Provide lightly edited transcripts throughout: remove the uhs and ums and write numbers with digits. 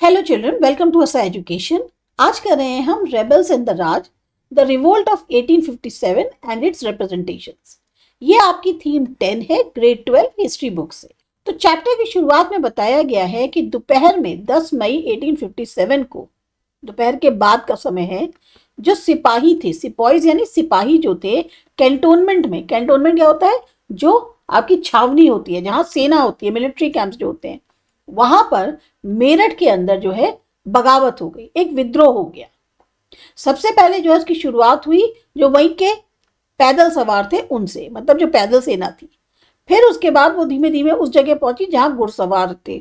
Hello children, welcome to असा education. आज कर रहे हैं हम rebels in the Raj, the revolt of 1857 and it's representations. ये आपकी थीम 10 है ग्रेड 12 हिस्ट्री बुक से। तो चैप्टर की शुरुआत में बताया गया है कि दोपहर में 10 मई 1857 को, दोपहर के बाद का समय है, जो सिपाही थे, सिपॉइज यानी सिपाही जो थे, कैंटोनमेंट में, कैंटोनमेंट क्या होता है, जो आपकी छावनी होती है, जहां सेना होती है, मिलिट्री कैंप्स जो होते हैं, वहां पर मेरठ के अंदर जो है बगावत हो गई, एक विद्रोह हो गया। सबसे पहले जो है उसकी शुरुआत हुई जो वहीं के पैदल सवार थे उनसे, मतलब जो पैदल सेना थी। फिर उसके बाद वो धीमे धीमे उस जगह पहुंची जहां घुड़सवार थे,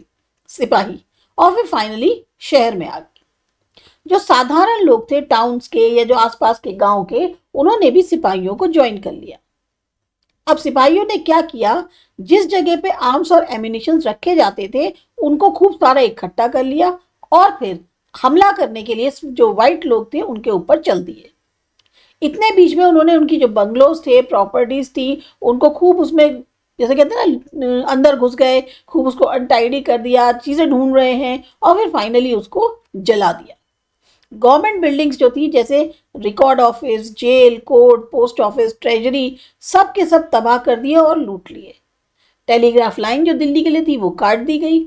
सिपाही, और फिर फाइनली शहर में आ गई। जो साधारण लोग थे टाउन्स के या जो आसपास के गांव के, उन्होंने भी सिपाहियों को ज्वाइन कर लिया। अब सिपाहियों ने क्या किया, जिस जगह पे आर्म्स और एम्यूनिशन रखे जाते थे उनको खूब सारा इकट्ठा कर लिया और फिर हमला करने के लिए जो व्हाइट लोग थे उनके ऊपर चल दिए। इतने बीच में उन्होंने उनकी जो बंगलोज थे, प्रॉपर्टीज थी, उनको खूब उसमें, जैसे कहते हैं ना, अंदर घुस गए, खूब उसको अनटाइडी कर दिया, चीजें ढूंढ रहे हैं और फिर फाइनली उसको जला दिया। गवर्नमेंट बिल्डिंग्स जो थी, जैसे record office, jail, court, post office, treasury, सब के सब तबाह कर दिए और लूट लिए। टेलीग्राफ लाइन जो दिल्ली के लिए थी वो काट दी गई।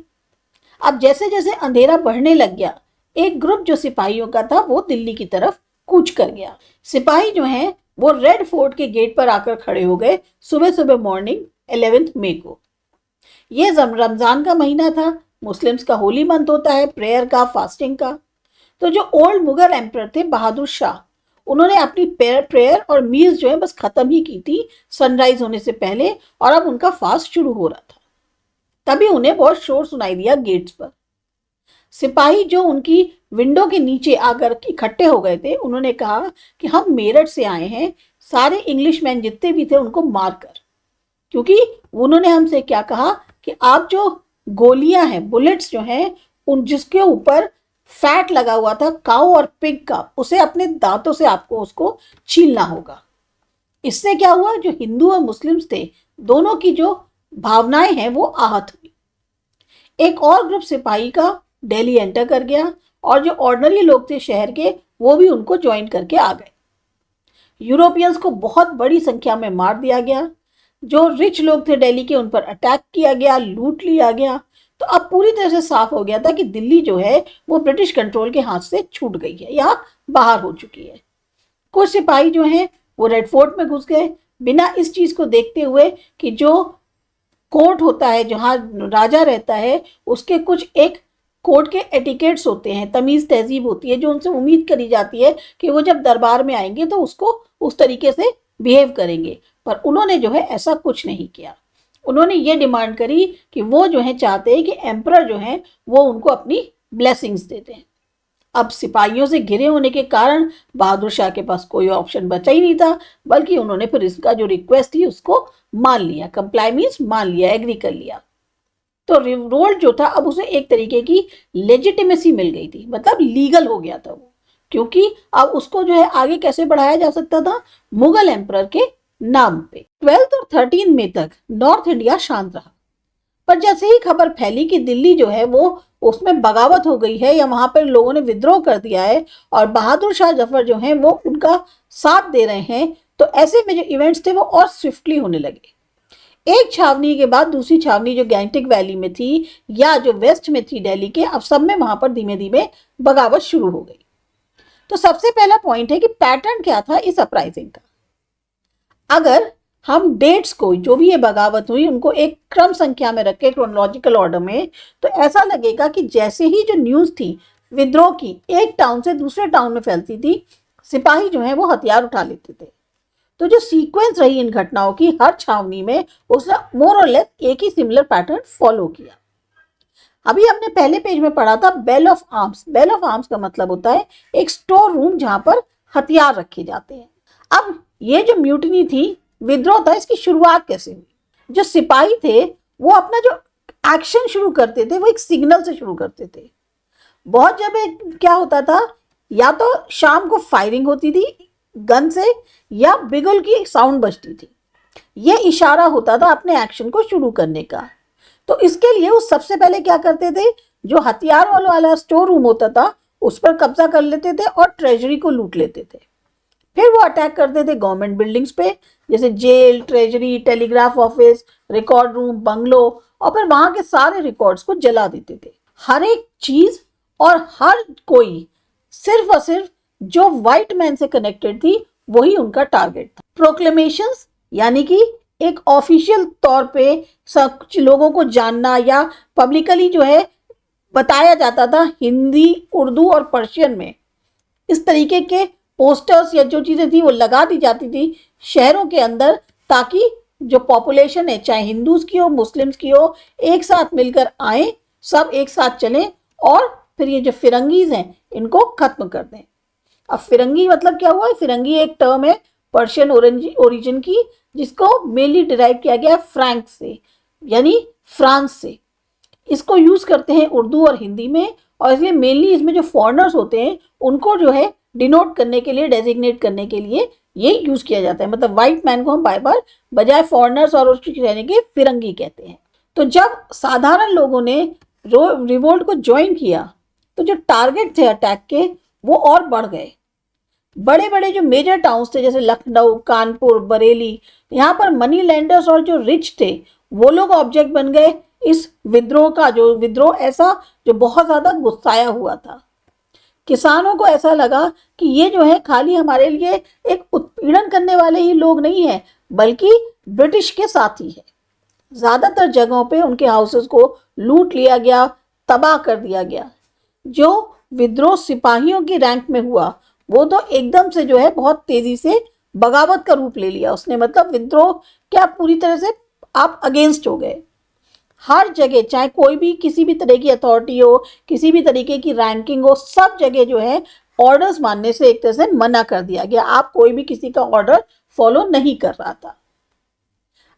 अब जैसे जैसे अंधेरा बढ़ने लग गया, एक ग्रुप जो सिपाहियों का था वो दिल्ली की तरफ कूच कर गया। सिपाही जो हैं वो रेड फोर्ट के गेट पर आकर खड़े हो गए सुबह सुबह, मॉर्निंग 11 मई को। ये रमजान का महीना था, मुस्लिम्स का होली मंथ होता है, प्रेयर का, फास्टिंग का। तो जो ओल्ड मुगल एम्परर थे बहादुर शाह, उन्होंने अपनी प्रेयर और मील्स जो है बस खत्म ही की थी सनराइज होने से पहले, और अब उनका फास्ट शुरू हो रहा था। तभी उन्हें बहुत शोर सुनाई दिया गेट्स पर। सिपाही जो उनकी विंडो के नीचे आकर इकट्ठे हो गए थे, उन्होंने कहा कि हम मेरठ से आए हैं, सारे इंग्लिश मैन जितने भी थे उनको मारकर। क्योंकि उन्होंने हमसे क्या कहा कि आप जो गोलियां हैं, बुलेट्स जो हैं, उन जिसके ऊपर फैट लगा हुआ था काऊ और पिग का, उसे अपने दांतों से आपको उसको छीलना होगा। इससे क्या हुआ, जो हिंदू और मुस्लिम्स थे दोनों की जो भावनाएं हैं वो आहत हुई। एक और ग्रुप सिपाही का दिल्ली एंटर कर गया और जो ऑर्डिनरी लोग थे शहर के, वो भी उनको ज्वाइन करके आ गए। यूरोपियंस को बहुत बड़ी संख्या में मार दिया गया। जो रिच लोग थे दिल्ली के, उन पर अटैक किया गया, लूट लिया गया। तो अब पूरी तरह से साफ हो गया था कि दिल्ली जो है वो ब्रिटिश कंट्रोल के हाथ से छूट गई है या बाहर हो चुकी है। कुछ सिपाही जो हैं वो रेड फोर्ट में घुस गए, बिना इस चीज को देखते हुए कि जो कोर्ट होता है, जहां राजा रहता है, उसके कुछ एक कोर्ट के एटिकेट्स होते हैं, तमीज तहजीब होती है, जो उनसे उम्मीद करी जाती है कि वो जब दरबार में आएंगे तो उसको उस तरीके से बिहेव करेंगे। पर उन्होंने जो है ऐसा कुछ नहीं किया। उन्होंने ये डिमांड करी कि वो जो है चाहते हैं कि एम्परर जो है वो उनको अपनी ब्लेसिंग्स देते हैं। अब सिपाहियों से घिरे होने के कारण बहादुर शाह के पास कोई ऑप्शन बचा ही नहीं था, बल्कि उन्होंने फिर इसका जो रिक्वेस्ट थी उसको मान लिया। कंप्लाई मीन्स मान लिया, एग्री कर लिया। तो रिवोल्ट जो था अब उसे एक तरीके की लेजिटिमेसी मिल गई थी, मतलब लीगल हो गया था वो, क्योंकि अब उसको जो है आगे कैसे बढ़ाया जा सकता था, मुगल एम्परर के नाम पे। 12 और 13 मई तक नॉर्थ इंडिया शांत रहा, पर जैसे ही खबर फैली कि दिल्ली जो है वो उसमें बगावत हो गई है या वहां पर लोगों ने विद्रोह कर दिया है और बहादुर शाह जफर जो हैं वो उनका साथ दे रहे हैं, तो ऐसे में जो इवेंट्स थे वो और स्विफ्टली होने लगे। एक छावनी के बाद दूसरी छावनी जो गैंगटिक वैली में थी या जो वेस्ट में थी दिल्ली के, अब सब में वहां पर धीमे धीमे बगावत शुरू हो गई। तो सबसे पहला पॉइंट है कि पैटर्न क्या था इस अपराइजिंग का। अगर हम डेट्स को, जो भी ये बगावत हुई, उनको एक क्रम संख्या में रखे, क्रोनोलॉजिकल ऑर्डर में, तो ऐसा लगेगा कि जैसे ही जो न्यूज थी विद्रोह की एक टाउन से दूसरे टाउन में फैलती थी, सिपाही जो है वो हथियार उठा लेते थे। तो जो सीक्वेंस रही इन घटनाओं की हर छावनी में, उसने मोर और लेस एक ही सिमिलर पैटर्न फॉलो किया। अभी हमने पहले पेज में पढ़ा था bell of arms. Bell of arms का मतलब होता है एक स्टोर रूम जहां पर हथियार रखे जाते हैं। अब ये जो म्यूटिनी थी, विद्रोह था, इसकी शुरुआत कैसे हुई? जो सिपाही थे वो अपना जो एक्शन शुरू करते थे वो एक सिग्नल से शुरू करते थे। बहुत जब क्या होता था, या तो शाम को फायरिंग होती थी गन से या बिगुल की साउंड बजती थी, ये इशारा होता था अपने एक्शन को शुरू करने का। तो इसके लिए वो सबसे पहले क्या करते थे, जो हथियार वाला स्टोर रूम होता था उस पर कब्जा कर लेते थे और ट्रेजरी को लूट लेते थे। फिर वो अटैक करते थे गवर्नमेंट बिल्डिंग्स पे, जैसे jail, treasury, telegraph office, record room, bungalow, और फिर वहां के सारे रिकॉर्ड्स को जला देते थे। हर एक चीज और हर कोई सिर्फ और सिर्फ जो व्हाइट मैन से कनेक्टेड थी वही उनका टारगेट था। प्रोक्लेमेशंस यानी कि एक ऑफिशियल तौर पे सब लोगों को जानना या पब्लिकली जो है बताया जाता था हिंदी, उर्दू और पर्शियन में। इस तरीके के पोस्टर्स या जो चीज़ें थी वो लगा दी जाती थी शहरों के अंदर, ताकि जो पॉपुलेशन है, चाहे हिंदूज की हो, मुस्लिम्स की हो, एक साथ मिलकर आए, सब एक साथ चलें और फिर ये जो फिरंगीज हैं इनको खत्म कर दें। अब फिरंगी मतलब क्या हुआ? फिरंगी एक टर्म है पर्शियन ओरिजिन की, जिसको मेनली डिराइव किया गया फ्रैंक से, यानी फ्रांस से। इसको यूज करते हैं उर्दू और हिंदी में, और इसलिए मेनली इसमें जो फॉरेनर्स होते हैं उनको जो है डिनोट करने के लिए, डेजिग्नेट करने के लिए ये यूज किया जाता है। मतलब व्हाइट मैन को हम बार बार बजाय फॉरेनर्स और उसके रहने के फिरंगी कहते हैं। तो जब साधारण लोगों ने रिवोल्ट को ज्वाइन किया तो जो टारगेट थे अटैक के वो और बढ़ गए। बड़े बड़े जो मेजर टाउन्स थे जैसे लखनऊ, कानपुर, बरेली, यहाँ पर मनी लैंडर्स और जो रिच थे वो लोग ऑब्जेक्ट बन गए इस विद्रोह का। जो विद्रोह ऐसा जो बहुत ज्यादा गुस्साया हुआ था। किसानों को ऐसा लगा कि ये जो है खाली हमारे लिए एक उत्पीड़न करने वाले ही लोग नहीं है, बल्कि ब्रिटिश के साथी है। ज्यादातर जगहों पे उनके हाउसेस को लूट लिया गया, तबाह कर दिया गया। जो विद्रोह सिपाहियों की रैंक में हुआ वो तो एकदम से जो है बहुत तेजी से बगावत का रूप ले लिया उसने। मतलब विद्रोह क्या, पूरी तरह से आप अगेंस्ट हो गए। हर जगह, चाहे कोई भी किसी भी तरह की अथॉरिटी हो, किसी भी तरीके की रैंकिंग हो, सब जगह जो है ऑर्डर्स मानने से एक तरह से मना कर दिया गया। आप कोई भी किसी का ऑर्डर फॉलो नहीं कर रहा था।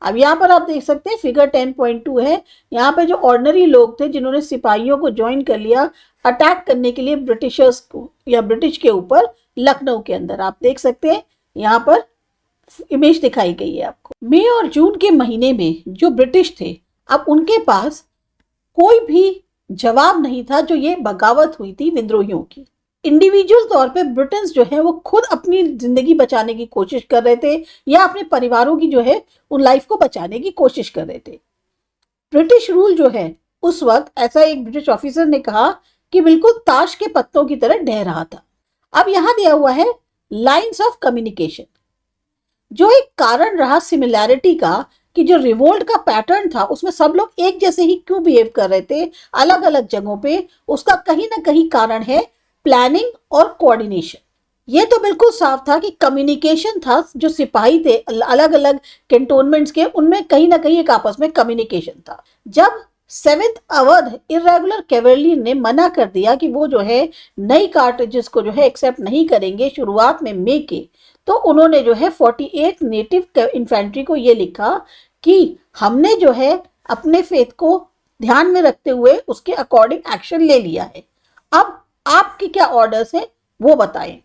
अब यहाँ पर आप देख सकते हैं फिगर 10.2 है। यहाँ पे जो ऑर्डिनरी लोग थे जिन्होंने सिपाहियों को ज्वाइन कर लिया अटैक करने के लिए ब्रिटिशर्स को या ब्रिटिश के ऊपर, लखनऊ के अंदर आप देख सकते हैं यहाँ पर इमेज दिखाई गई है आपको। मई और जून के महीने में जो ब्रिटिश थे, अब उनके पास कोई भी जवाब नहीं था जो ये बगावत हुई थी विद्रोहियों की। इंडिविजुअल तौर पे ब्रिटेन्स जो है वो खुद अपनी जिंदगी बचाने की कोशिश कर रहे थे या अपने परिवारों की जो है उन लाइफ को बचाने की कोशिश कर रहे थे। ब्रिटिश रूल जो है उस वक्त, ऐसा एक ब्रिटिश ऑफिसर ने कहा कि बिल्कुल ताश के पत्तों की तरह ढह रहा था। अब यहां दिया हुआ है लाइंस ऑफ कम्युनिकेशन, जो एक कारण रहा सिमिलैरिटी का कि जो रिवोल्ट का पैटर्न था उसमें सब लोग एक जैसे ही क्यों बिहेव कर रहे थे अलग अलग जगहों पे। उसका कहीं ना कहीं कारण है प्लानिंग और कोऑर्डिनेशन। ये तो बिल्कुल साफ था कि कम्युनिकेशन था। जो सिपाही थे अलग अलग कैंटोनमेंट्स के, उनमें कहीं ना कहीं एक आपस में कम्युनिकेशन था। जब 7th अवध इरेगुलर कैवलरी ने मना कर दिया कि वो जो है नई कार्ट्रिजेस को जो है एक्सेप्ट नहीं करेंगे शुरुआत में मई के, तो उन्होंने जो है 48 नेटिव इन्फेंट्री को ये लिखा कि हमने जो है अपने फेथ को ध्यान में रखते हुए उसके अकॉर्डिंग एक्शन ले लिया है, अब आपके क्या ऑर्डर्स हैं वो बताएं।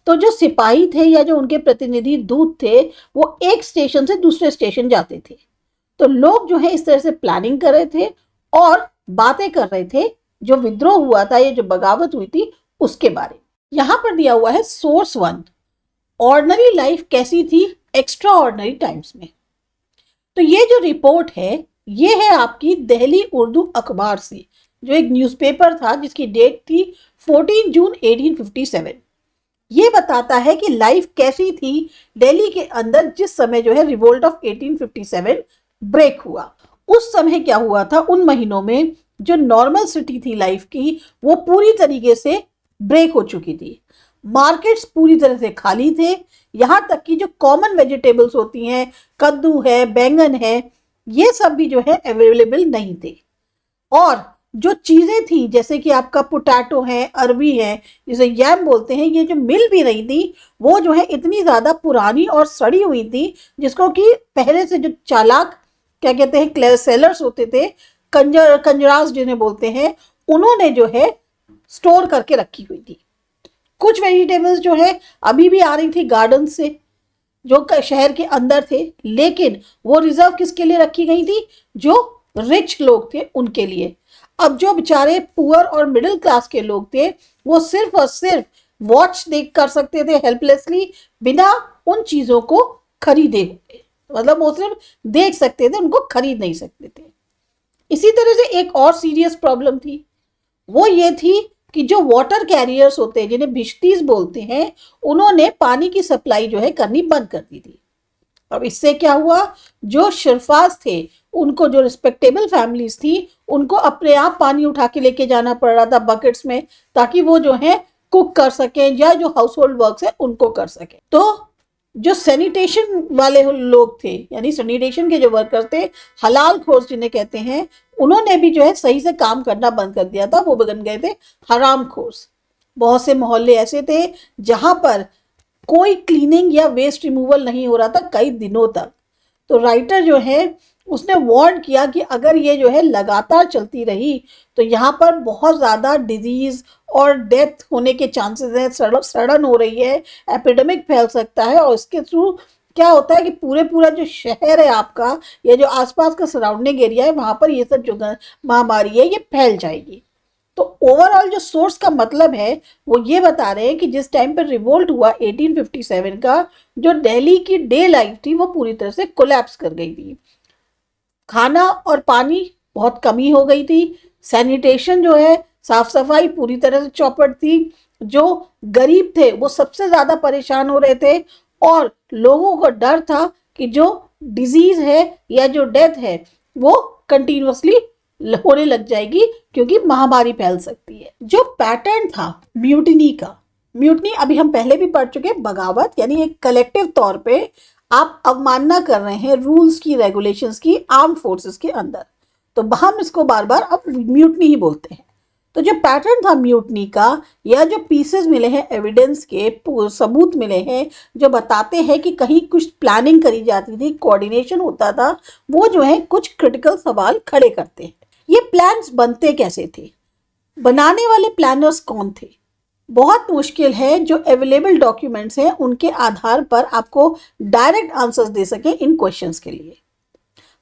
तो जो सिपाही थे या जो उनके प्रतिनिधि दूत थे वो एक स्टेशन से दूसरे स्टेशन जाते थे। तो लोग जो है इस तरह से प्लानिंग कर रहे थे और बातें कर रहे थे जो विद्रोह हुआ था, ये जो बगावत हुई थी उसके बारे में। यहां पर दिया हुआ है सोर्स 1, ऑर्डिनरी लाइफ कैसी थी एक्स्ट्रा ऑर्डिनरी टाइम्स में। तो ये जो रिपोर्ट है ये है आपकी दिल्ली उर्दू अखबार से, जो एक न्यूज़पेपर था जिसकी डेट थी 14 जून 1857। ये बताता है कि लाइफ कैसी थी दिल्ली के अंदर जिस समय जो है रिवोल्ट ऑफ 1857 ब्रेक हुआ। उस समय क्या हुआ था, उन महीनों में जो नॉर्मल सिटी थी लाइफ की वो पूरी तरीके से ब्रेक हो चुकी थी। मार्केट्स पूरी तरह से खाली थे, यहाँ तक कि जो कॉमन वेजिटेबल्स होती हैं, कद्दू है, बैंगन है, ये सब भी जो है अवेलेबल नहीं थे। और जो चीजें थी जैसे कि आपका पोटैटो है, अरबी है, जिसे यैम बोलते हैं, ये जो मिल भी रही थी वो जो है इतनी ज्यादा पुरानी और सड़ी हुई थी जिसको कि पहले से जो चालाक क्या कहते हैं सेलर्स होते थे, कंजरास जिन्हें बोलते हैं, उन्होंने जो है स्टोर करके रखी हुई थी। कुछ वेजिटेबल्स जो है अभी भी आ रही थी गार्डन से जो शहर के अंदर थे, लेकिन वो रिजर्व किसके लिए रखी गई थी, जो रिच लोग थे उनके लिए। अब जो बेचारे पुअर और मिडिल क्लास के लोग थे वो सिर्फ और सिर्फ वॉच देख कर सकते थे हेल्पलेसली, बिना उन चीजों को खरीदे हुए। मतलब वो सिर्फ देख सकते थे, उनको खरीद नहीं सकते थे। इसी तरह से एक और सीरियस प्रॉब्लम थी, वो ये थी कि जो वाटर कैरियर्स होते हैं जिन्हें भिश्तीज बोलते हैं, उन्होंने पानी की सप्लाई जो है करनी बंद कर दी थी। अब इससे क्या हुआ, जो शिरफाज थे, उनको, जो रिस्पेक्टेबल फैमिलीज थी, उनको अपने आप पानी उठा के लेके जाना पड़ रहा था बकेट्स में, ताकि वो जो है कुक कर सकें या जो हाउस होल्ड वर्क्स है उनको कर सकें। तो जो सैनिटेशन वाले लोग थे, यानी सैनिटेशन के जो वर्कर्स थे, हलाल खोर जिन्हें कहते हैं, उन्होंने भी जो है सही से काम करना बंद कर दिया था। वो बन गए थे हराम खोर। बहुत से मोहल्ले ऐसे थे जहां पर कोई क्लीनिंग या वेस्ट रिमूवल नहीं हो रहा था कई दिनों तक। तो राइटर जो है उसने वार्न किया कि अगर ये जो है लगातार चलती रही तो यहाँ पर बहुत ज़्यादा डिजीज और डेथ होने के चांसेस हैं, सड़न हो रही है, एपिडेमिक फैल सकता है, और इसके थ्रू क्या होता है कि पूरा जो शहर है आपका या जो आसपास का सराउंडिंग एरिया है वहाँ पर ये सब जो महामारी है ये फैल जाएगी। तो ओवरऑल जो सोर्स का मतलब है वो ये बता रहे हैं कि जिस टाइम पर रिवोल्ट हुआ 1857 का, जो दिल्ली की डे लाइफ थी वो पूरी तरह से कोलैप्स कर गई थी। खाना और पानी बहुत कमी हो गई थी, सैनिटेशन जो है, साफ सफाई पूरी तरह से चौपट थी। जो गरीब थे वो सबसे ज्यादा परेशान हो रहे थे, और लोगों को डर था कि जो डिजीज है या जो डेथ है वो कंटिन्यूअसली होने लग जाएगी, क्योंकि महामारी फैल सकती है। जो पैटर्न था म्यूटिनी का, म्यूटिनी अभी हम पहले भी पढ़ चुके, बगावत यानी एक कलेक्टिव तौर पे आप अवमानना कर रहे हैं रूल्स की, रेगुलेशंस की, आर्म फोर्सेस के अंदर, तो हम इसको बार बार अब म्यूटनी ही बोलते हैं। तो जो पैटर्न था म्यूटनी का, या जो पीसेस मिले हैं एविडेंस के, सबूत मिले हैं जो बताते हैं कि कहीं कुछ प्लानिंग करी जाती थी, कोऑर्डिनेशन होता था, वो जो है कुछ क्रिटिकल सवाल खड़े करते हैं। ये प्लान्स बनते कैसे थे, बनाने वाले प्लानर्स कौन थे? बहुत मुश्किल है जो अवेलेबल डॉक्यूमेंट्स हैं उनके आधार पर आपको डायरेक्ट आंसर्स दे सकें इन क्वेश्चंस के लिए।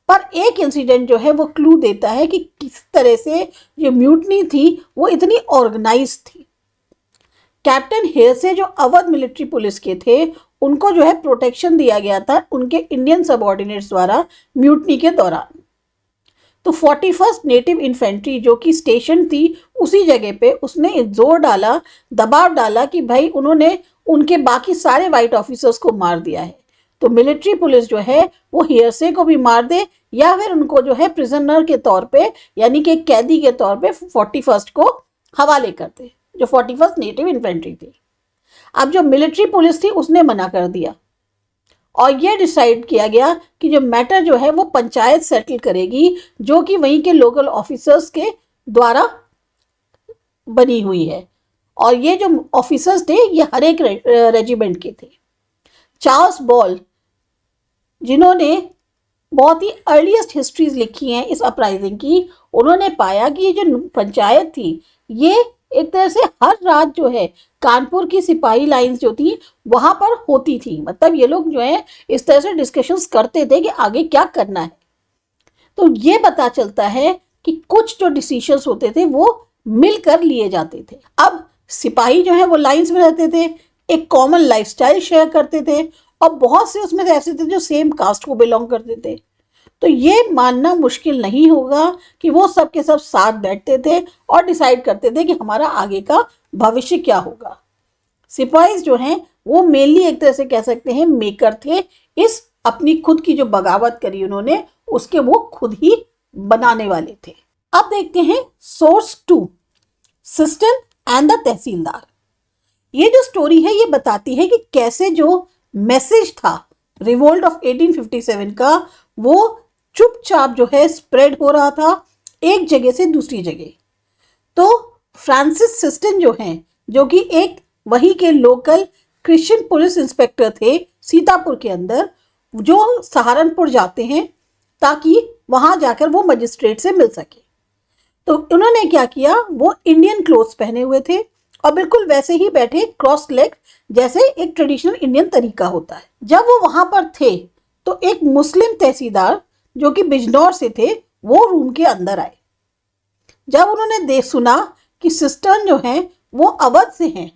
पर एक इंसिडेंट जो है वो क्लू देता है कि किस तरह से जो म्यूटनी थी वो इतनी ऑर्गेनाइज थी। कैप्टन हेयरसे जो अवध मिलिट्री पुलिस के थे, उनको जो है प्रोटेक्शन दिया गया था उनके इंडियन सबऑर्डिनेट्स द्वारा म्यूटनी के दौरान। तो 41st नेटिव इन्फेंट्री जो कि स्टेशन थी उसी जगह पे, उसने जोर डाला, दबाव डाला कि भाई उन्होंने उनके बाकी सारे वाइट ऑफिसर्स को मार दिया है, तो मिलिट्री पुलिस जो है वो हेयरसे को भी मार दे, या फिर उनको जो है प्रिजनर के तौर पे, यानी कि कैदी के तौर पे 41st को हवाले कर दे, जो 41st नेटिव इन्फेंट्री थी। अब जो मिलिट्री पुलिस थी उसने मना कर दिया, और ये डिसाइड किया गया कि जो मैटर जो है वो पंचायत सेटल करेगी, जो कि वहीं के लोकल ऑफिसर्स के द्वारा बनी हुई है। और ये जो ऑफिसर्स थे ये हर एक रेजिमेंट के थे। चार्ल्स बॉल, जिन्होंने बहुत ही अर्लीस्ट हिस्ट्रीज लिखी हैं इस अपराइजिंग की, उन्होंने पाया कि ये जो पंचायत थी ये एक तरह से हर रात जो है कानपुर की सिपाही लाइंस जो थी वहां पर होती थी। मतलब ये लोग जो है इस तरह से डिस्कशंस करते थे कि आगे क्या करना है। तो ये पता चलता है कि कुछ जो डिसीजंस होते थे वो मिलकर लिए जाते थे। अब सिपाही जो है वो लाइंस में रहते थे, एक कॉमन लाइफस्टाइल शेयर करते थे, और बहुत से उसमें ऐसे थे जो सेम कास्ट को बिलोंग करते थे। तो ये मानना मुश्किल नहीं होगा कि वो सब के सब साथ बैठते थे और डिसाइड करते थे कि हमारा आगे का भविष्य क्या होगा। सिपाही जो हैं वो मेनली एक तरह से कह सकते हैं मेकर थे, इस अपनी खुद की जो बगावत करी उन्होंने उसके वो खुद ही बनाने वाले थे। अब देखते हैं सोर्स 2, सिस्टन एंड द तहसीलदार। ये जो स्टोरी है ये बताती है कि कैसे जो मैसेज था रिवोल्ट ऑफ 1857 का वो चुपचाप जो है स्प्रेड हो रहा था एक जगह से दूसरी जगह। तो फ्रांसिस सिस्टन जो हैं, जो कि एक वही के लोकल क्रिश्चियन पुलिस इंस्पेक्टर थे सीतापुर के अंदर, जो सहारनपुर जाते हैं ताकि वहां जाकर वो मजिस्ट्रेट से मिल सके। तो उन्होंने क्या किया, वो इंडियन क्लोथ्स पहने हुए थे और बिल्कुल वैसे ही बैठे क्रॉस लेग, जैसे एक ट्रेडिशनल इंडियन तरीका होता है। जब वो वहां पर थे तो एक मुस्लिम तहसीलदार जो कि बिजनौर से थे वो रूम के अंदर आए। जब उन्होंने सुना कि सिस्टर्न जो हैं वो अवध से हैं,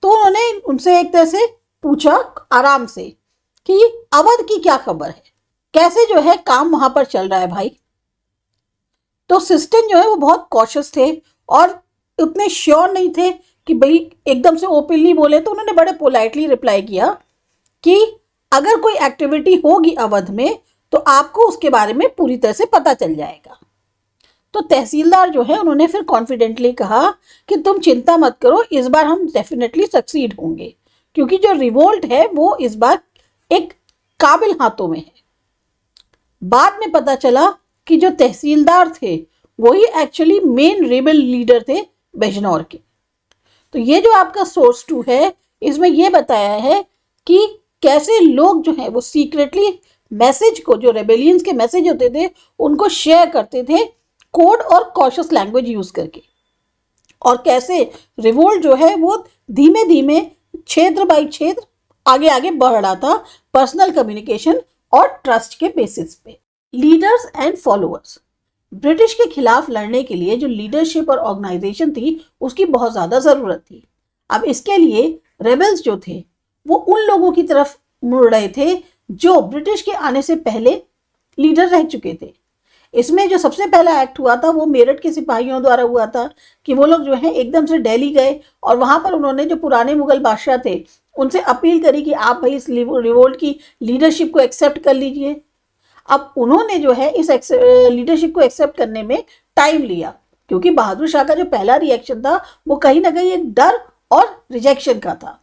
तो उन्होंने उनसे एक तरह से पूछा आराम से कि अवध की क्या खबर है, कैसे जो है काम वहां पर चल रहा है भाई। तो सिस्टर्न जो है वो बहुत कॉशियस थे और उतने श्योर नहीं थे कि भाई एकदम से ओपनली बोले, तो उन्होंने बड़े पोलाइटली रिप्लाई किया कि अगर कोई एक्टिविटी होगी अवध में तो आपको उसके बारे में पूरी तरह से पता चल जाएगा। तो तहसीलदार जो है उन्होंने फिर कॉन्फिडेंटली कहा कि तुम चिंता मत करो, इस बार हम डेफिनेटली सक्सीड होंगे, क्योंकि जो रिवोल्ट है वो इस बार एक काबिल हाथों में है। बाद में पता चला कि जो तहसीलदार थे वही एक्चुअली मेन रेबल लीडर थे बिजनौर के। तो ये जो आपका सोर्स 2 है, इसमें ये बताया है कि कैसे लोग जो हैं वो सीक्रेटली मैसेज को, जो रेबेलियंस के मैसेज होते थे उनको शेयर करते थे कोड और कॉशियस लैंग्वेज यूज करके, और कैसे रिवोल्ट जो है वो धीमे धीमे क्षेत्र बाय क्षेत्र आगे आगे बढ़ रहा था पर्सनल कम्युनिकेशन और ट्रस्ट के बेसिस पे। Leaders and followers. ब्रिटिश के खिलाफ लड़ने के लिए जो लीडरशिप और ऑर्गेनाइजेशन थी उसकी बहुत ज़्यादा ज़रूरत थी। अब इसके लिए रेबल्स जो थे वो उन लोगों की तरफ मुड़ रहे थे जो ब्रिटिश के आने से पहले लीडर रह चुके थे। इसमें जो सबसे पहला एक्ट हुआ था वो मेरठ के सिपाहियों द्वारा हुआ था कि वो लोग जो है एकदम से दिल्ली गए और वहाँ पर उन्होंने जो पुराने मुगल बादशाह थे उनसे अपील करी कि आप भाई इस रिवोल्ट की लीडरशिप को एक्सेप्ट कर लीजिए। अब उन्होंने जो है इस लीडरशिप को एक्सेप्ट करने में टाइम लिया, क्योंकि बहादुर शाह का जो पहला रिएक्शन था वो कहीं ना कहीं एक डर और रिजेक्शन का था।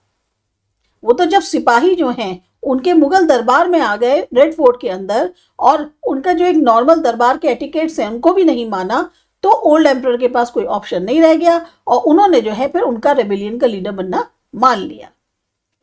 वो तो जब सिपाही जो हैं उनके मुगल दरबार में आ गए रेड फोर्ट के अंदर, और उनका जो एक नॉर्मल दरबार के एटिकेट्स हैं उनको भी नहीं माना, तो ओल्ड एम्परर के पास कोई ऑप्शन नहीं रह गया और उन्होंने जो है फिर उनका रेबेलियन का लीडर बनना मान लिया।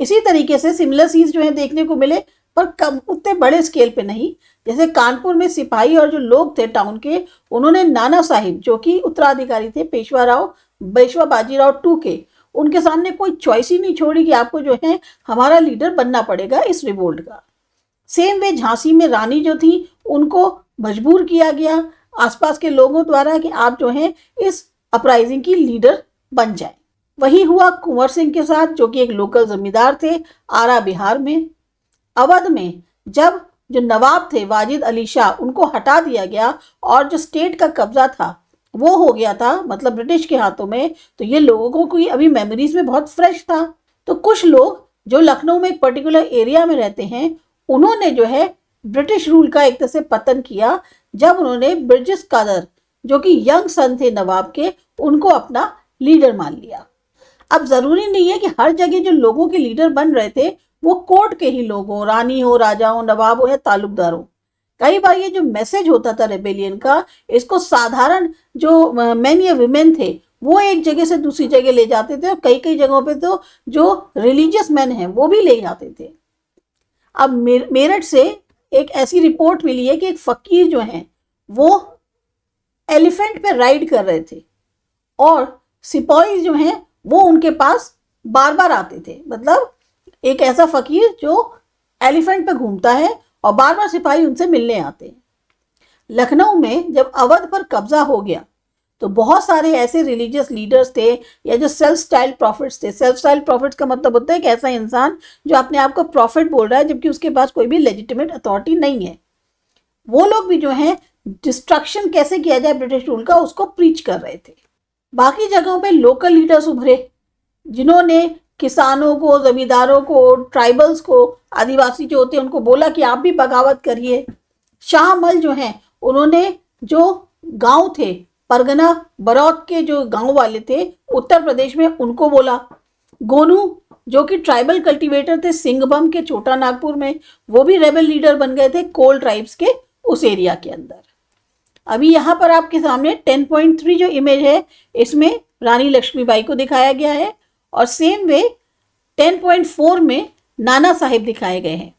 इसी तरीके से सिमिलर सीन्स जो है देखने को मिले, पर कम उतने बड़े स्केल पे नहीं। जैसे कानपुर में सिपाही और जो लोग थे टाउन के, उन्होंने नाना साहिब जो कि उत्तराधिकारी थे पेशवा बाजीराव टू के, उनके सामने कोई चॉइस ही नहीं छोड़ी कि आपको जो है हमारा लीडर बनना पड़ेगा इस रिवोल्ट का। सेम वे झांसी में रानी जो थी उनको मजबूर किया गया आसपास के लोगों द्वारा कि आप जो हैं इस अपराइजिंग की लीडर बन जाए। वही हुआ कुंवर सिंह के साथ, जो कि एक लोकल जमींदार थे आरा बिहार में। अवध में जब जो नवाब थे वाजिद अली शाह, उनको हटा दिया गया और जो स्टेट का कब्जा था वो हो गया था मतलब ब्रिटिश के हाथों में, तो ये लोगों को अभी मेमोरीज में बहुत फ्रेश था। तो कुछ लोग जो लखनऊ में एक पर्टिकुलर एरिया में रहते हैं उन्होंने जो है ब्रिटिश रूल का एक तरह से पतन किया जब उन्होंने ब्रिजेश कादर जो कि यंग सन थे नवाब के, उनको अपना लीडर मान लिया। अब जरूरी नहीं है कि हर जगह जो लोगों के लीडर बन रहे थे वो कोर्ट के ही लोग हो, रानी हो, राजा हो, नवाब हो या तालुकदार हो। कई बार ये जो मैसेज होता था रेबेलियन का, इसको साधारण जो मेन या विमेन थे वो एक जगह से दूसरी जगह ले जाते थे, और कई कई जगहों पे तो जो रिलीजियस मैन हैं वो भी ले जाते थे। अब मेरठ से एक ऐसी रिपोर्ट मिली है कि एक फकीर जो हैं वो एलिफेंट पे राइड कर रहे थे और सिपाही जो हैं वो उनके पास बार बार आते थे। मतलब एक ऐसा फकीर जो एलिफेंट पे घूमता है और बार बार सिपाही उनसे मिलने आते हैं। लखनऊ में जब अवध पर कब्जा हो गया तो बहुत सारे ऐसे रिलीजियस लीडर्स थे या जो सेल्फ स्टाइल प्रॉफिट्स थे। सेल्फ स्टाइल प्रॉफिट्स का मतलब होता है कि ऐसा इंसान जो अपने आप को प्रॉफिट बोल रहा है जबकि उसके पास कोई भी लेजिटिमेट अथॉरिटी नहीं है। वो लोग भी जो हैं डिस्ट्रक्शन कैसे किया जाए ब्रिटिश रूल का उसको प्रीच कर रहे थे। बाकी जगहों पे लोकल लीडर्स उभरे जिन्होंने किसानों को, जमींदारों को, ट्राइबल्स को, आदिवासी जो होते हैं उनको बोला कि आप भी बगावत करिए। शाहमल जो हैं उन्होंने जो गांव थे परगना बरौत के जो गांव वाले थे उत्तर प्रदेश में, उनको बोला। गोनू जो कि ट्राइबल कल्टीवेटर थे सिंहभम के छोटा नागपुर में, वो भी रेबल लीडर बन गए थे कोल ट्राइब्स के उस एरिया के अंदर। अभी यहाँ पर आपके सामने 10.3 जो इमेज है इसमें रानी लक्ष्मीबाई को दिखाया गया है और सेम वे 10.4 में नाना साहिब दिखाए गए हैं।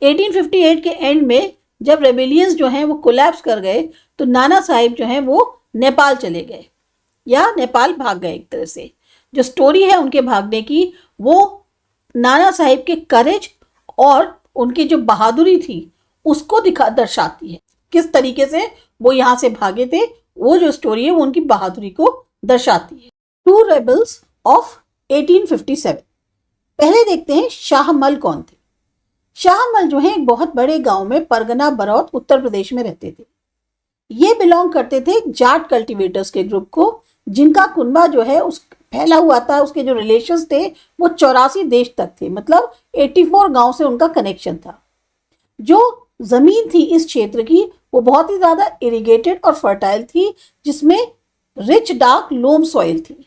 1858 के एंड में जब रेबेलियंस जो हैं वो कोलैप्स कर गए तो नाना साहिब जो हैं वो नेपाल चले गए या नेपाल भाग गए। एक तरह से जो स्टोरी है उनके भागने की वो नाना साहिब के करेज और उनकी जो बहादुरी थी उसको दर्शाती है। किस तरीके से वो यहाँ से भागे थे वो जो स्टोरी है वो उनकी बहादुरी को दर्शाती है। To rebels of 1857। पहले देखते हैं शाहमल कौन थे। शाहमल जो है एक बहुत बड़े गांव में परगना बरौत उत्तर प्रदेश में रहते थे। ये बिलोंग करते थे जाट कल्टीवेटर्स के ग्रुप को, जिनका कुनबा जो है उस फैला हुआ था। उसके जो रिलेशंस थे वो 84 देश तक थे, मतलब 84 गांव से उनका कनेक्शन था। जो जमीन थी इस क्षेत्र की वो बहुत ही ज्यादा इरिगेटेड और फर्टाइल थी, जिसमें रिच डार्क लोम सॉइल थी।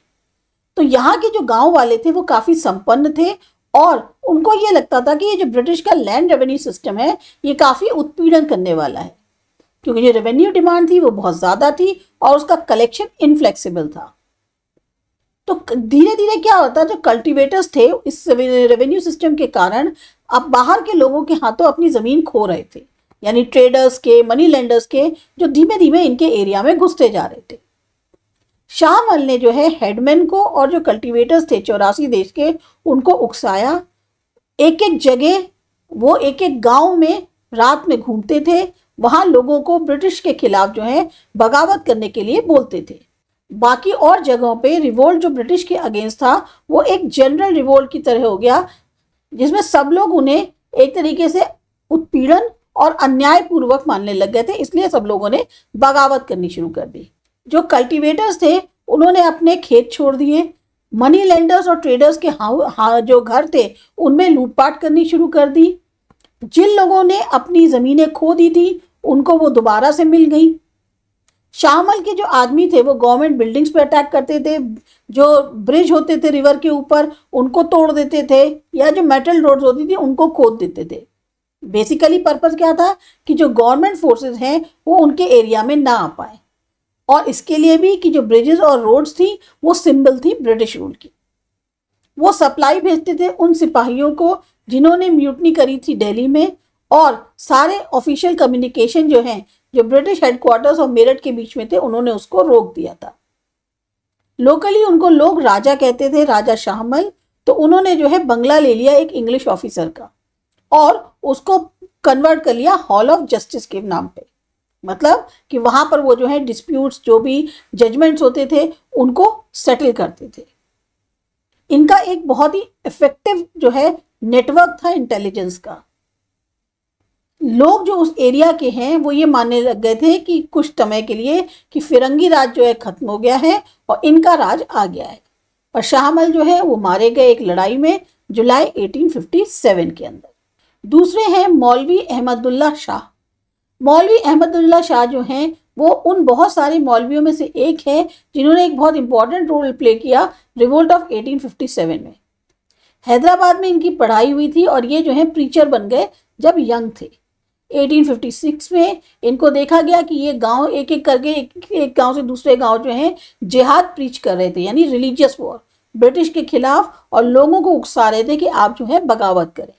तो यहाँ के जो गांव वाले थे वो काफी संपन्न थे और उनको ये लगता था कि ये जो ब्रिटिश का लैंड रेवेन्यू सिस्टम है ये काफी उत्पीड़न करने वाला है, क्योंकि जो रेवेन्यू डिमांड थी वो बहुत ज्यादा थी और उसका कलेक्शन इनफ्लेक्सिबल था। तो धीरे धीरे क्या होता, जो कल्टीवेटर्स थे इस रेवेन्यू सिस्टम के कारण अब बाहर के लोगों के हाथों अपनी जमीन खो रहे थे, यानी ट्रेडर्स के, मनी लेंडर्स के, जो धीमे धीमे इनके एरिया में घुसते जा रहे थे। शाहमल ने जो है हेडमैन को और जो कल्टीवेटर्स थे 84 देश के, उनको उकसाया। एक एक जगह वो एक एक गांव में रात में घूमते थे, वहां लोगों को ब्रिटिश के खिलाफ जो है बगावत करने के लिए बोलते थे। बाकी और जगहों पे रिवोल्ट जो ब्रिटिश के अगेंस्ट था वो एक जनरल रिवोल्ट की तरह हो गया, जिसमें सब लोग उन्हें एक तरीके से उत्पीड़न और अन्याय पूर्वक मानने लग गए थे, इसलिए सब लोगों ने बगावत करनी शुरू कर दी। जो कल्टीवेटर्स थे उन्होंने अपने खेत छोड़ दिए, मनी लेंडर्स और ट्रेडर्स के जो घर थे उनमें लूटपाट करनी शुरू कर दी। जिन लोगों ने अपनी जमीनें खो दी थी उनको वो दोबारा से मिल गई। शाहमल के जो आदमी थे वो गवर्नमेंट बिल्डिंग्स पे अटैक करते थे, जो ब्रिज होते थे रिवर के ऊपर उनको तोड़ देते थे, या जो मेटल रोड्स होती थी उनको खोद देते थे। बेसिकली पर्पस क्या था कि जो गवर्नमेंट फोर्सेस हैं वो उनके एरिया में ना आ पाए, और इसके लिए भी कि जो ब्रिजेस और रोड्स थी वो सिंबल थी ब्रिटिश रूल की। वो सप्लाई भेजते थे उन सिपाहियों को जिन्होंने म्यूटनी करी थी दिल्ली में, और सारे ऑफिशियल कम्युनिकेशन जो हैं जो ब्रिटिश हेडक्वार्टर्स और मेरठ के बीच में थे उन्होंने उसको रोक दिया था। लोकली उनको लोग राजा कहते थे, राजा शाहमल। तो उन्होंने जो है बंगला ले लिया एक इंग्लिश ऑफिसर का और उसको कन्वर्ट कर लिया हॉल ऑफ जस्टिस के नाम पे, मतलब कि वहां पर वो जो है डिस्प्यूट्स, जो भी जजमेंट्स होते थे उनको सेटल करते थे। इनका एक बहुत ही इफेक्टिव जो है नेटवर्क था इंटेलिजेंस का। लोग जो उस एरिया के हैं वो ये मानने लग गए थे कि कुछ समय के लिए कि फिरंगी राज जो है खत्म हो गया है और इनका राज आ गया है। और शाहमल जो है वो मारे गए एक लड़ाई में जुलाई 1857 के अंदर। दूसरे हैं मौलवी अहमदुल्ला शाह। मौलवी अहमदुल्ला शाह जो हैं वो उन बहुत सारे मौलवियों में से एक है जिन्होंने एक बहुत इंपॉर्टेंट रोल प्ले किया रिवोल्ट ऑफ 1857 में। हैदराबाद में इनकी पढ़ाई हुई थी और ये जो है प्रीचर बन गए जब यंग थे। 1856 में इनको देखा गया कि ये गांव एक एक करके एक गांव से दूसरे गांव जो है जिहाद प्रीच कर रहे थे, यानी रिलीजियस वॉर ब्रिटिश के खिलाफ, और लोगों को उकसा रहे थे कि आप जो है बगावत करें।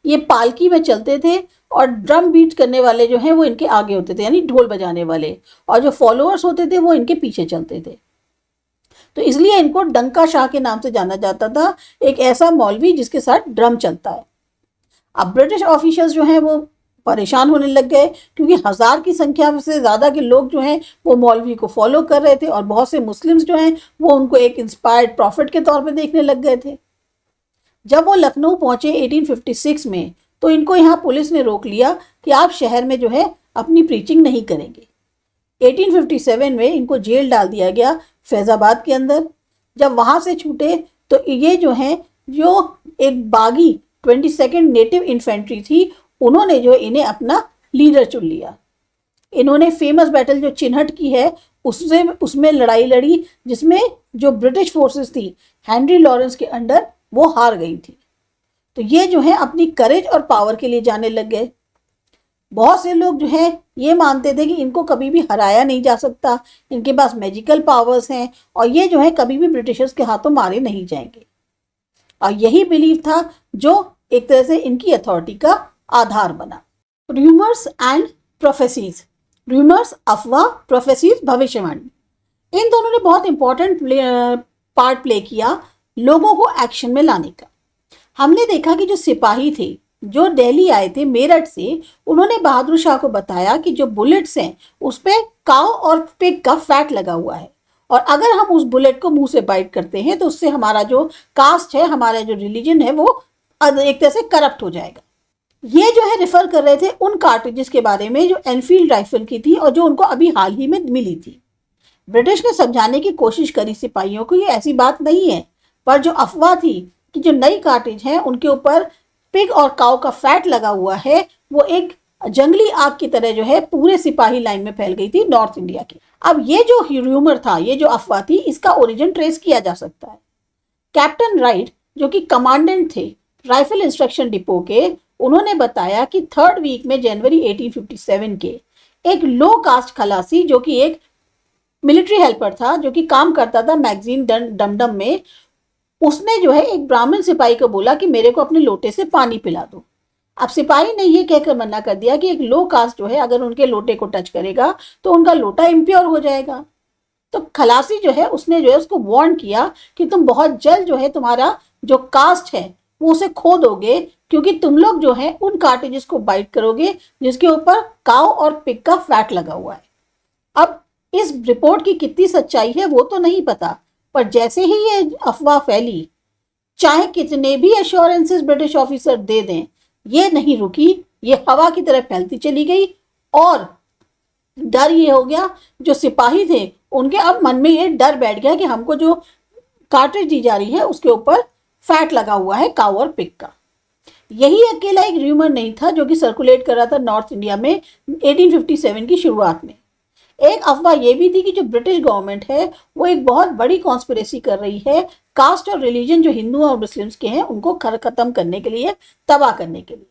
ये पालकी में चलते थे और ड्रम बीट करने वाले जो हैं वो इनके आगे होते थे, यानी ढोल बजाने वाले, और जो फॉलोअर्स होते थे वो इनके पीछे चलते थे। तो इसलिए इनको डंका शाह के नाम से जाना जाता था, एक ऐसा मौलवी जिसके साथ ड्रम चलता है। अब ब्रिटिश ऑफिशियल्स जो हैं वो परेशान होने लग गए, क्योंकि 1000 की संख्या से ज़्यादा के लोग जो हैं वो मौलवी को फॉलो कर रहे थे, और बहुत से मुस्लिम्स जो हैं वो उनको एक इंस्पायर्ड प्रॉफिट के तौर पे देखने लग गए थे। जब वो लखनऊ पहुंचे 1856 में तो इनको यहाँ पुलिस ने रोक लिया कि आप शहर में जो है अपनी प्रीचिंग नहीं करेंगे। 1857 में इनको जेल डाल दिया गया फैजाबाद के अंदर। जब वहाँ से छूटे तो ये जो हैं जो एक बागी 22nd नेटिव इन्फेंट्री थी उन्होंने जो इन्हें अपना लीडर चुन लिया। इन्होंने फेमस बैटल जो चिन्हट की है उसमें लड़ाई लड़ी, जिसमें जो ब्रिटिश फोर्सेस थी हेनरी लॉरेंस के अंडर वो हार गई थी। तो ये जो है अपनी करेज और पावर के लिए जाने लग गए। बहुत से लोग जो है ये मानते थे कि इनको कभी भी हराया नहीं जा सकता, इनके पास मैजिकल पावर्स हैं और ये जो है कभी भी ब्रिटिशर्स के हाथों मारे नहीं जाएंगे। और यही बिलीव था जो एक तरह से इनकी अथॉरिटी का आधार बना। Rumours and prophecies. रूमर्स अफवाह, प्रोफेसीज भविष्यवाणी। इन दोनों ने बहुत इंपॉर्टेंट पार्ट प्ले किया लोगों को एक्शन में लाने का। हमने देखा कि जो सिपाही थे जो दिल्ली आए थे मेरठ से, उन्होंने बहादुर शाह को बताया कि जो बुलेट्स हैं उस पे काऊ और पिग का फैट लगा हुआ है, और अगर हम उस बुलेट को मुंह से बाइट करते हैं तो उससे हमारा जो कास्ट है, हमारा जो रिलीजन है, वो एक तरह से करप्ट हो जाएगा। ये जो है रेफर कर रहे थे उन कार्ट्रिजेस के बारे में जो एनफील्ड राइफल की थी और जो उनको अभी हाल ही में मिली थी। ब्रिटिश ने समझाने की कोशिश करी सिपाहियों को ये ऐसी बात नहीं है, पर जो अफवाह थी कि जो नई कार्ट्रिज है उनके ऊपर पिग और काऊ का फैट लगा हुआ है, वो एक जंगली आग की तरह जो है पूरे सिपाही लाइन में फैल गई थी नॉर्थ इंडिया की। अब ये जो र्यूमर था, ये जो अफवाह थी, इसका ओरिजिन ट्रेस किया जा सकता है। कैप्टन राइट जो कि कमांडेंट थे राइफल इंस्ट्रक्शन डिपो के, उन्होंने बताया कि 3rd वीक में जनवरी 1857 के एक लो कास्ट खलासी जो कि एक मिलिट्री हेल्पर था, जो कि काम करता था मैगजीन डमडम में, उसने जो है एक ब्राह्मण सिपाही को बोला कि मेरे को अपने लोटे से पानी पिला दो। अब सिपाही ने ये कहकर मना कर दिया कि एक लो कास्ट जो है अगर उनके लोटे को टच करेगा तो उनका लोटा इम्प्योर हो जाएगा। तो खलासी जो है उसने जो है उसको वार्न किया कि तुम बहुत जल्द जो है तुम्हारा जो कास्ट है वो उसे खो दोगे, क्योंकि तुम लोग जो है उन कार्टेजेस को बाइट करोगे जिसके ऊपर काऊ और पिग का फैट लगा हुआ है। अब इस रिपोर्ट की कितनी सच्चाई है वो तो नहीं पता, पर जैसे ही ये अफवाह फैली, चाहे कितने भी एश्योरेंसेस ब्रिटिश ऑफिसर दे दें, ये नहीं रुकी, ये हवा की तरह फैलती चली गई। और डर ये हो गया, जो सिपाही थे उनके अब मन में ये डर बैठ गया कि हमको जो कार्ट्रिज दी जा रही है उसके ऊपर फैट लगा हुआ है काऊ और पिग का। यही अकेला एक र्यूमर नहीं था जो कि सर्कुलेट कर रहा था नॉर्थ इंडिया में 1857 की शुरुआत में। एक अफवाह यह भी थी कि जो ब्रिटिश गवर्नमेंट है वो एक बहुत बड़ी कॉन्स्पिरेसी कर रही है कास्ट और रिलीजन जो हिंदू और मुस्लिम्स के हैं उनको खत्म करने के लिए, तबाह करने के लिए।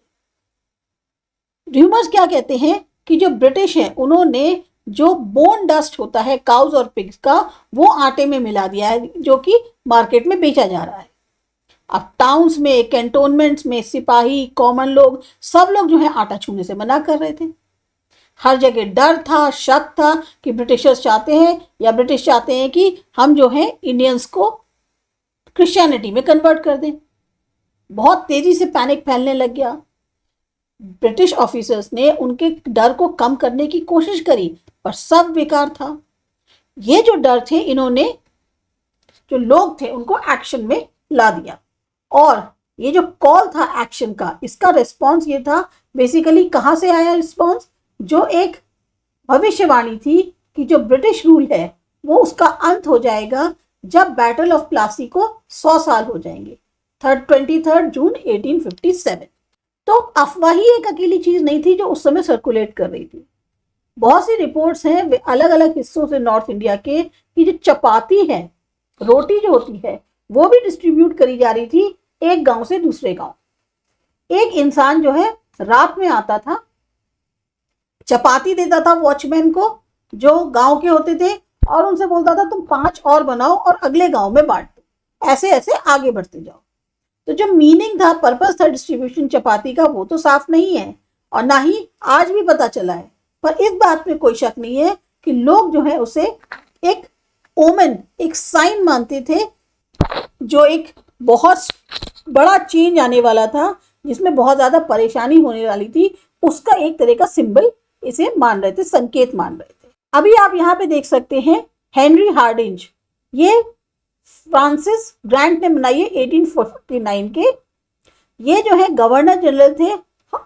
र्यूमर्स क्या कहते हैं कि जो ब्रिटिश है उन्होंने जो बोन डस्ट होता है काउज और पिग्स का, वो आटे में मिला दिया है जो कि मार्केट में बेचा जा रहा है। अब टाउन्स में, कैंटोनमेंट्स में सिपाही, कॉमन लोग, सब लोग जो है आटा छूने से मना कर रहे थे। हर जगह डर था, शक था कि ब्रिटिशर्स चाहते हैं या ब्रिटिश चाहते हैं कि हम जो है इंडियंस को क्रिश्चियनिटी में कन्वर्ट कर दें। बहुत तेजी से पैनिक फैलने लग गया। ब्रिटिश ऑफिसर्स ने उनके डर को कम करने की कोशिश करी, पर सब बेकार था। ये जो डर थे, इन्होंने जो लोग थे उनको एक्शन में ला दिया। और ये जो कॉल था एक्शन का, इसका रिस्पॉन्स ये था, बेसिकली कहाँ से आया रिस्पॉन्स, जो एक भविष्यवाणी थी कि जो ब्रिटिश रूल है वो उसका अंत हो जाएगा जब बैटल ऑफ प्लासी को 100 साल हो जाएंगे, 23 जून 1857। तो अफवाह ही एक अकेली चीज नहीं थी जो उस समय सर्कुलेट कर रही थी। बहुत सी रिपोर्ट्स हैं अलग अलग हिस्सों से नॉर्थ इंडिया के कि जो चपाती है, रोटी जो होती है, वो भी डिस्ट्रीब्यूट करी जा रही थी एक गांव से दूसरे गांव। एक इंसान जो है रात में आता था, चपाती देता था वॉचमैन को जो गांव के होते थे, और उनसे बोलता था तुम 5 और बनाओ और अगले गांव में बांट दो, ऐसे ऐसे आगे बढ़ते जाओ। तो जो मीनिंग था, पर्पस था डिस्ट्रीब्यूशन चपाती का, वो तो साफ नहीं है और ना ही आज भी पता चला है। पर इस बात में कोई शक नहीं है कि लोग जो है उसे एक ओमेन, एक साइन मानते थे, जो एक बहुत बड़ा चेंज आने वाला था, जिसमें बहुत ज्यादा परेशानी होने वाली थी, उसका एक तरह का सिंबल इसे मान रहे थे, संकेत मान रहे थे। अभी आप यहाँ पे देख सकते हैं हेनरी हार्डिंज, ये फ्रांसिस ग्रांट ने बनाई है 1849 के। ये जो है गवर्नर जनरल थे,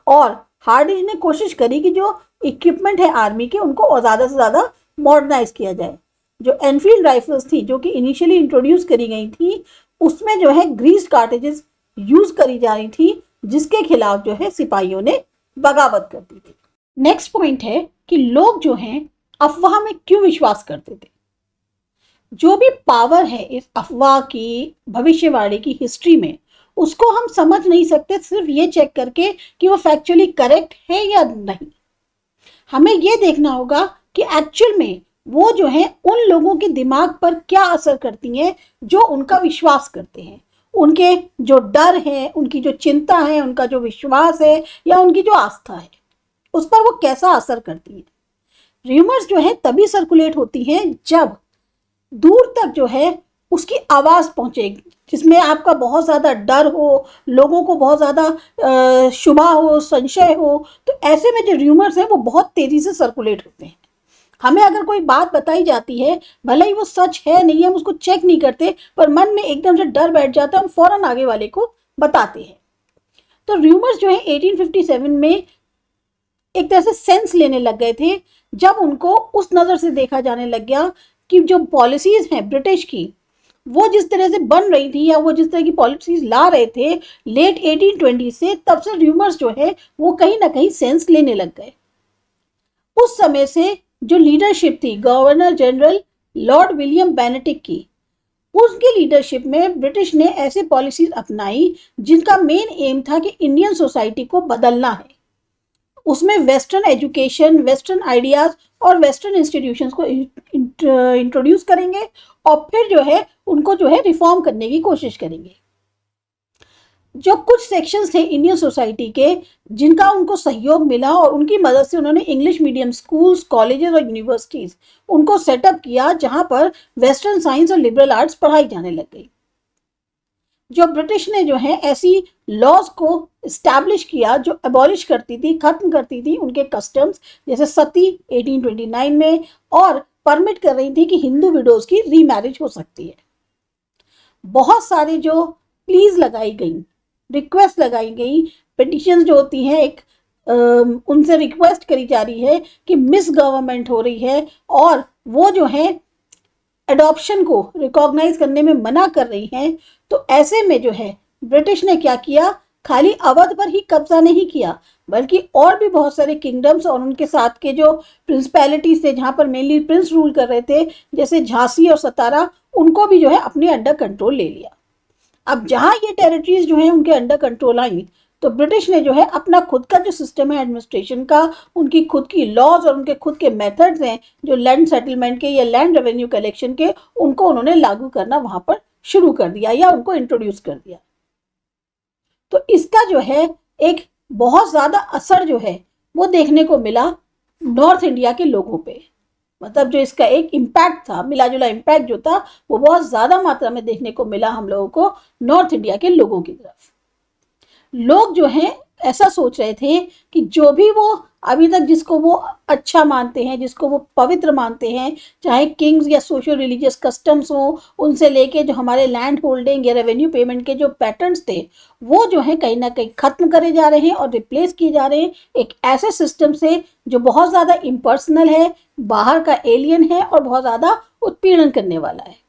और हार्डिंज ने कोशिश करी कि जो इक्विपमेंट है आर्मी के उनको ज़्यादा से ज़्यादा मॉडर्नाइज किया जाए। जो एनफील्ड राइफल्स थी जो कि इनिशियली इंट्रोड्यूस करी गई थी, उसमें जो है ग्रीस्ड कार्टेजेस यूज करी जा रही थी, जिसके खिलाफ जो है सिपाहियों ने बगावत कर दी थी। नेक्स्ट पॉइंट है कि लोग जो हैं अफवाह में क्यों विश्वास करते थे। जो भी पावर है इस अफवाह की, भविष्यवाणी की हिस्ट्री में, उसको हम समझ नहीं सकते सिर्फ ये चेक करके कि वो फैक्चुअली करेक्ट है या नहीं। हमें ये देखना होगा कि एक्चुअल में वो जो है उन लोगों के दिमाग पर क्या असर करती हैं जो उनका विश्वास करते हैं। उनके जो डर है, उनकी जो चिंता है, उनका जो विश्वास है या उनकी जो आस्था है, उस पर वो कैसा असर करती है। र्यूमर्स जो है तभी सर्कुलेट होती हैं जब दूर तक जो है उसकी आवाज़ पहुँचे, जिसमें आपका बहुत ज़्यादा डर हो, लोगों को बहुत ज़्यादा शुबा हो, संशय हो, तो ऐसे में जो र्यूमर्स हैं वो बहुत तेज़ी से सर्कुलेट होते हैं। हमें अगर कोई बात बताई जाती है, भले ही वो सच है नहीं है, हम उसको चेक नहीं करते, पर मन में एकदम से डर बैठ जाता है, हम फौरन आगे वाले को बताते हैं। तो र्यूमर्स जो है 1857 में एक तरह से सेंस लेने लग गए थे, जब उनको उस नज़र से देखा जाने लग गया कि जो पॉलिसीज़ हैं ब्रिटिश की, वो जिस तरह से बन रही थी या वो जिस तरह की पॉलिसीज़ ला रहे थे लेट 1820 से, तब से र्यूमर्स जो है वो कहीं ना कहीं सेंस लेने लग गए। उस समय से जो लीडरशिप थी गवर्नर जनरल लॉर्ड विलियम बेनेटिक की, उसकी लीडरशिप में ब्रिटिश ने ऐसे पॉलिसीज अपनाई जिनका मेन एम था कि इंडियन सोसाइटी को बदलना है। उसमें वेस्टर्न एजुकेशन, वेस्टर्न आइडियाज और वेस्टर्न इंस्टीट्यूशंस को इंट्रोड्यूस करेंगे और फिर जो है उनको जो है रिफॉर्म करने की कोशिश करेंगे। जो कुछ सेक्शंस थे इंडियन सोसाइटी के जिनका उनको सहयोग मिला और उनकी मदद से उन्होंने इंग्लिश मीडियम स्कूल्स, कॉलेजेस और यूनिवर्सिटीज़ उनको सेटअप किया, जहां पर वेस्टर्न साइंस और लिबरल आर्ट्स पढ़ाई जाने लग गई। जो ब्रिटिश ने जो है ऐसी लॉज को इस्टेब्लिश किया जो अबॉलिश करती थी, खत्म करती थी उनके कस्टम्स, जैसे सती 1829 में, और परमिट कर रही थी कि हिंदू विडोज की रीमैरिज हो सकती है। बहुत सारे जो प्लीज लगाई गई, रिक्वेस्ट लगाई गई, पिटिशन जो होती हैं एक उनसे रिक्वेस्ट करी जा रही है कि मिस गवर्नमेंट हो रही है और वो जो है एडॉप्शन को रिकॉग्नाइज करने में मना कर रही हैं। तो ऐसे में जो है ब्रिटिश ने क्या किया, खाली अवध पर ही कब्जा नहीं किया बल्कि और भी बहुत सारे किंगडम्स और उनके साथ के जो प्रिंसिपैलिटीज थे जहाँ पर मेनली प्रिंस रूल कर रहे थे, जैसे झांसी और सतारा, उनको भी जो है अपने अंडर कंट्रोल ले लिया। अब जहाँ ये टेरिटरीज जो है उनके अंडर कंट्रोल आई, तो ब्रिटिश ने जो है अपना खुद का जो सिस्टम है एडमिनिस्ट्रेशन का, उनकी खुद की लॉज और उनके खुद के मेथड्स हैं जो लैंड सेटलमेंट के या लैंड रेवेन्यू कलेक्शन के, उनको उन्होंने लागू करना वहां पर शुरू कर दिया या उनको इंट्रोड्यूस कर दिया। तो इसका जो है एक बहुत ज़्यादा असर जो है वो देखने को मिला नॉर्थ इंडिया के लोगों पे। मतलब जो इसका एक इम्पैक्ट था, मिला जुला इम्पैक्ट जो था, वो बहुत ज़्यादा मात्रा में देखने को मिला हम लोगों को नॉर्थ इंडिया के लोगों की तरफ। लोग जो हैं ऐसा सोच रहे थे कि जो भी वो अभी तक जिसको वो अच्छा मानते हैं, जिसको वो पवित्र मानते हैं, चाहे किंग्स या सोशल रिलीजियस कस्टम्स हो, उनसे लेके जो हमारे लैंड होल्डिंग या रेवेन्यू पेमेंट के जो पैटर्न्स थे, वो जो है कहीं ना कहीं खत्म करे जा रहे हैं और रिप्लेस किए जा रहे हैं एक ऐसे सिस्टम से जो बहुत ज़्यादा इम्पर्सनल है, बाहर का एलियन है और बहुत ज़्यादा उत्पीड़न करने वाला है।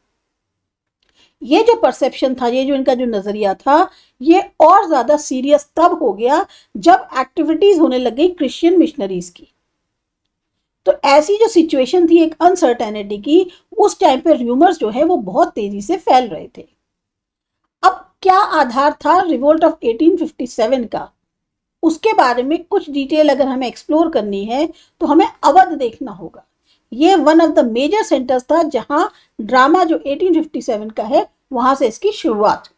ये जो परसेप्शन था, ये जो इनका जो नज़रिया था, ये और ज़्यादा सीरियस तब हो गया जब एक्टिविटीज़ होने लग गई क्रिश्चियन मिशनरीज की। तो ऐसी जो सिचुएशन थी एक अनसर्टेनिटी की, उस टाइम पे र्यूमर्स जो है वो बहुत तेज़ी से फैल रहे थे। अब क्या आधार था रिवोल्ट ऑफ 1857 का, उसके बारे में कुछ डिटेल अगर हमें एक्सप्लोर करनी है तो हमें अवध देखना होगा। ये one of the major centres था जहां ड्रामा जो 1857 का है वहां से इसकी शुरुआत हुई।